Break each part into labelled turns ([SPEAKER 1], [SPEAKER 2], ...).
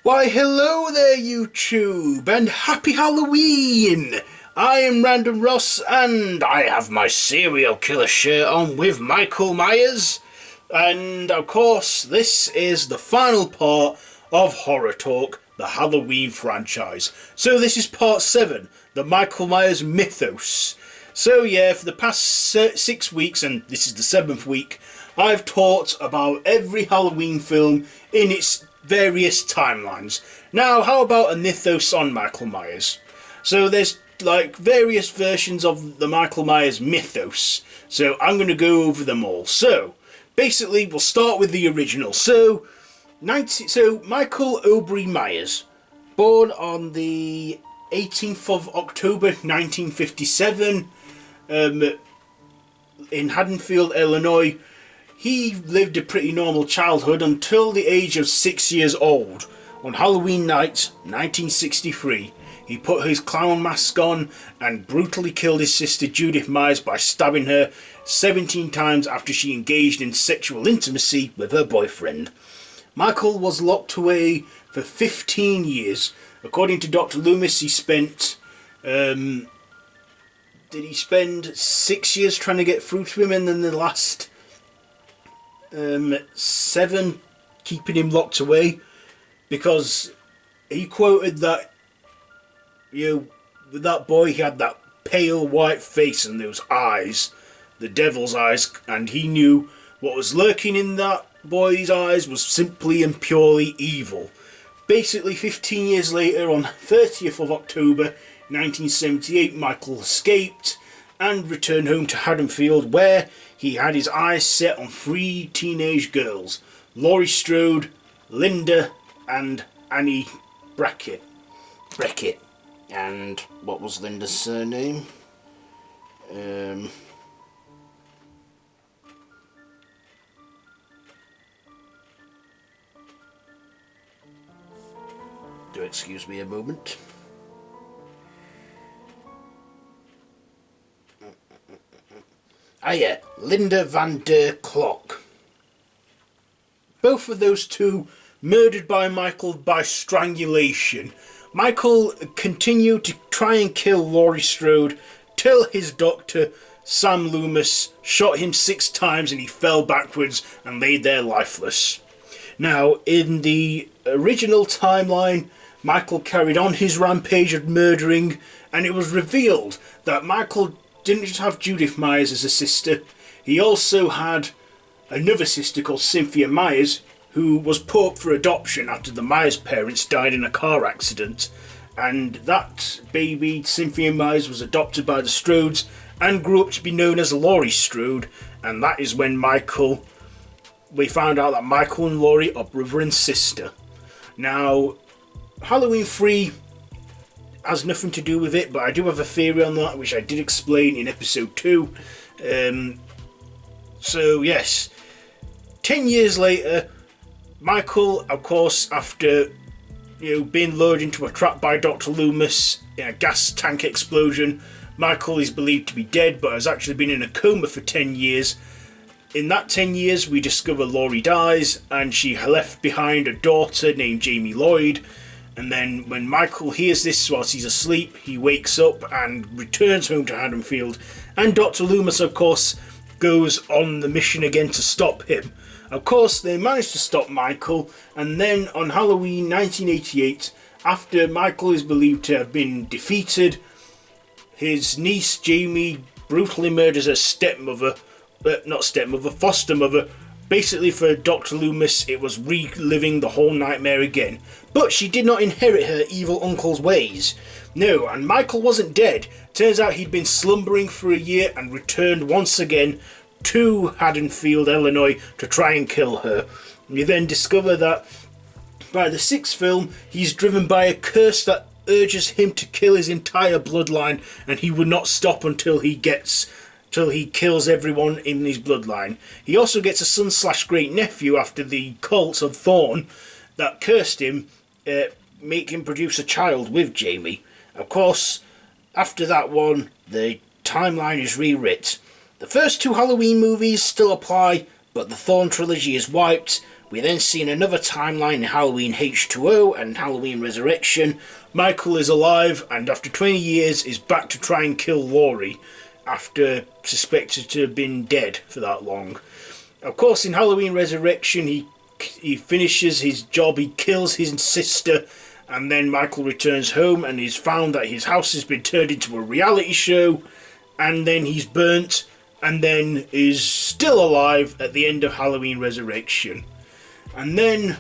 [SPEAKER 1] Why, hello there, YouTube, and happy Halloween! I am Random Ross, and I have my serial killer shirt on with Micheal Myers. And, of course, this is the final part of Horror Talk, the Halloween franchise. So this is part 7, the Micheal Myers Mythos. So yeah, for the past 6 weeks, and this is the 7th week, I've talked about every Halloween film in its various timelines. Now, how about a mythos on Micheal Myers? So there's like various versions of the Micheal Myers mythos, so I'm going to go over them all. So basically we'll start with the original. So Michael Aubrey Myers, born on the 18th of October 1957 in Haddonfield, Illinois. He lived a pretty normal childhood until the age of 6 years old. On Halloween night, 1963, he put his clown mask on and brutally killed his sister Judith Myers by stabbing her 17 times after she engaged in sexual intimacy with her boyfriend. Michael was locked away for 15 years. According to Dr. Loomis, he spent... did he spend 6 years trying to get through to him, and then the last... 7 keeping him locked away, because he quoted that, with that boy, he had that pale white face and those eyes, the devil's eyes, and he knew what was lurking in that boy's eyes was simply and purely evil. Basically, 15 years later, on 30th of October 1978, Michael escaped and returned home to Haddonfield, where he had his eyes set on 3 teenage girls, Laurie Strode, Linda, and Annie Brackett. And what was Linda's surname? Do excuse me a moment. Yeah, Linda van der Klok. Both of those two murdered by Michael by strangulation. Michael continued to try and kill Laurie Strode till his doctor, Sam Loomis, shot him 6 times and he fell backwards and lay there lifeless. Now, in the original timeline, Michael carried on his rampage of murdering, and it was revealed that Michael didn't just have Judith Myers as a sister, he also had another sister called Cynthia Myers, who was put up for adoption after the Myers parents died in a car accident. And that baby, Cynthia Myers, was adopted by the Strodes and grew up to be known as Laurie Strode. And that is when we found out that Michael and Laurie are brother and sister. Now, Halloween 3 has nothing to do with it, but I do have a theory on that, which I did explain in episode 2. So yes, 10 years later, Michael, of course, after being lured into a trap by Dr. Loomis in a gas tank explosion, Michael is believed to be dead, but has actually been in a coma for 10 years. In that 10 years, we discover Laurie dies, and she left behind a daughter named Jamie Lloyd. And then when Michael hears this whilst he's asleep, he wakes up and returns home to Haddonfield. And Dr. Loomis, of course, goes on the mission again to stop him. Of course, they manage to stop Michael, and then on Halloween 1988, after Michael is believed to have been defeated, his niece Jamie brutally murders her foster mother. Basically, for Dr. Loomis, it was reliving the whole nightmare again. But she did not inherit her evil uncle's ways. No, and Michael wasn't dead. Turns out he'd been slumbering for a year and returned once again to Haddonfield, Illinois, to try and kill her. You then discover that by the 6th film, he's driven by a curse that urges him to kill his entire bloodline, and he will not stop until he kills everyone in his bloodline. He also gets a son/great nephew after the cult of Thorn that cursed him, make him produce a child with Jamie. Of course, after that one, the timeline is rewrit. The first 2 Halloween movies still apply, but the Thorn trilogy is wiped. We then see in another timeline in Halloween H2O and Halloween Resurrection, Michael is alive and after 20 years is back to try and kill Laurie, after suspected to have been dead for that long. Of course, in Halloween Resurrection, he finishes his job, he kills his sister, and then Michael returns home and is found that his house has been turned into a reality show, and then he's burnt, and then is still alive at the end of Halloween Resurrection. And then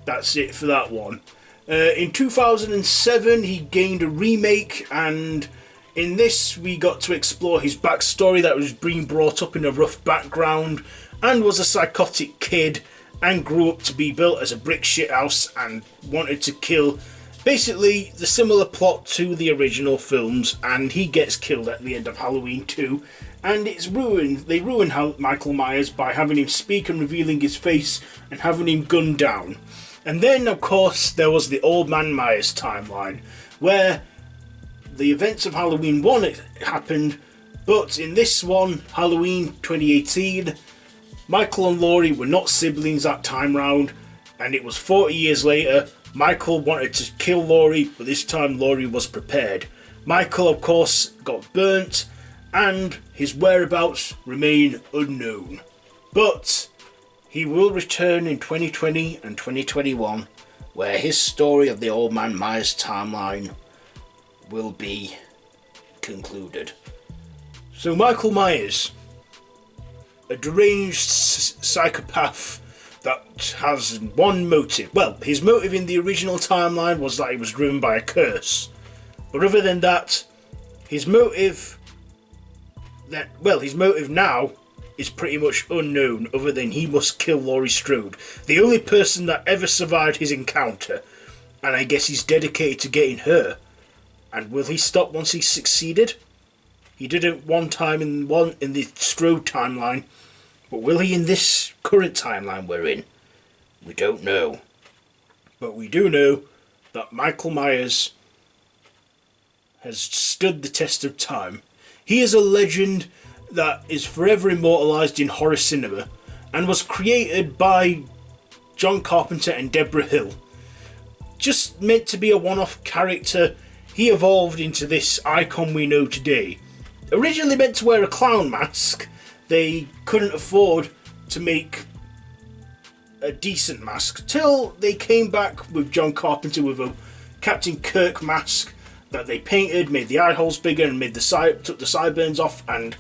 [SPEAKER 1] that's it for that one. In 2007, he gained a remake, and in this we got to explore his backstory that was being brought up in a rough background and was a psychotic kid and grew up to be built as a brick shithouse and wanted to kill. Basically, the similar plot to the original films, and he gets killed at the end of Halloween 2, and it's ruined. They ruin Michael Myers by having him speak and revealing his face and having him gunned down. And then, of course, there was the Old Man Myers timeline, where the events of Halloween 1 happened, but in this one, Halloween 2018, Michael and Laurie were not siblings that time round, and it was 40 years later. Michael wanted to kill Laurie, but this time Laurie was prepared. Michael, of course, got burnt, and his whereabouts remain unknown. But he will return in 2020 and 2021, where his story of the Old Man Myers timeline will be concluded. So Michael Myers, a deranged psychopath that has one motive. Well, his motive in the original timeline was that he was driven by a curse. But other than that, his motive now is pretty much unknown, other than he must kill Laurie Strode, the only person that ever survived his encounter. And I guess he's dedicated to getting her. And will he stop once he's succeeded? He did it one time in the Strode timeline, but will he in this current timeline we're in? We don't know. But we do know that Michael Myers has stood the test of time. He is a legend that is forever immortalised in horror cinema and was created by John Carpenter and Deborah Hill. Just meant to be a one-off character, he evolved into this icon we know today. Originally meant to wear a clown mask, they couldn't afford to make a decent mask till they came back with John Carpenter with a Captain Kirk mask that they painted, made the eye holes bigger and took the sideburns off and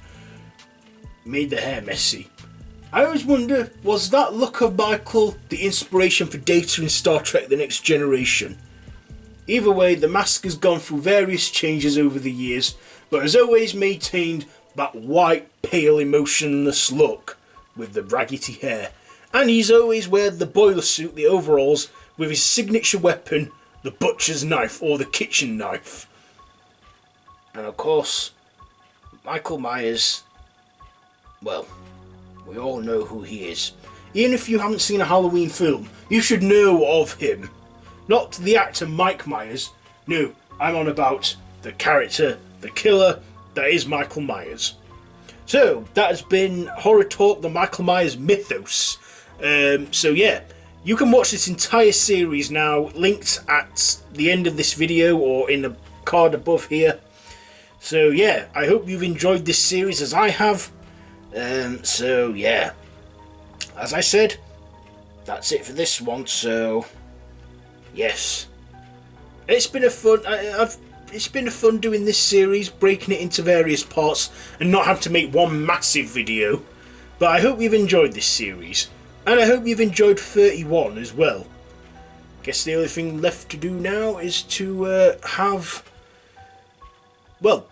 [SPEAKER 1] made the hair messy. I always wonder, was that look of Michael the inspiration for Data in Star Trek The Next Generation? Either way, the mask has gone through various changes over the years, but has always maintained that white, pale, emotionless look with the raggedy hair. And he's always wear the boiler suit, the overalls, with his signature weapon, the butcher's knife or the kitchen knife. And of course, Michael Myers, well, we all know who he is. Even if you haven't seen a Halloween film, you should know of him. Not the actor Mike Myers, no, I'm on about the character, the killer, that is Michael Myers. So, that has been Horror Talk, the Michael Myers Mythos. So yeah, you can watch this entire series now, linked at the end of this video or in the card above here. So yeah, I hope you've enjoyed this series as I have. So yeah, as I said, that's it for this one. So yes, it's been a fun. It's been a fun doing this series, breaking it into various parts and not having to make one massive video. But I hope you've enjoyed this series, and I hope you've enjoyed 31 as well. Guess the only thing left to do now is to have well,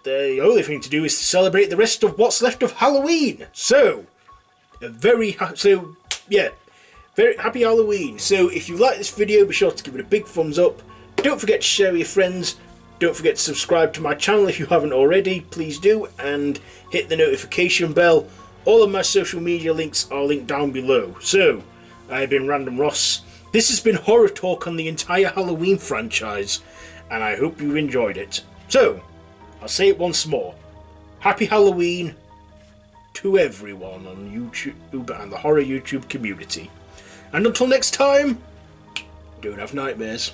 [SPEAKER 1] the only thing to do is to celebrate the rest of what's left of Halloween. So, very happy Halloween. So if you like this video, be sure to give it a big thumbs up. Don't forget to share with your friends. Don't forget to subscribe to my channel if you haven't already. Please do, and hit the notification bell. All of my social media links are linked down below. So, I've been Random Ross. This has been Horror Talk on the entire Halloween franchise, and I hope you enjoyed it. So, I'll say it once more. Happy Halloween to everyone on YouTube and the horror YouTube community. And until next time, don't have nightmares.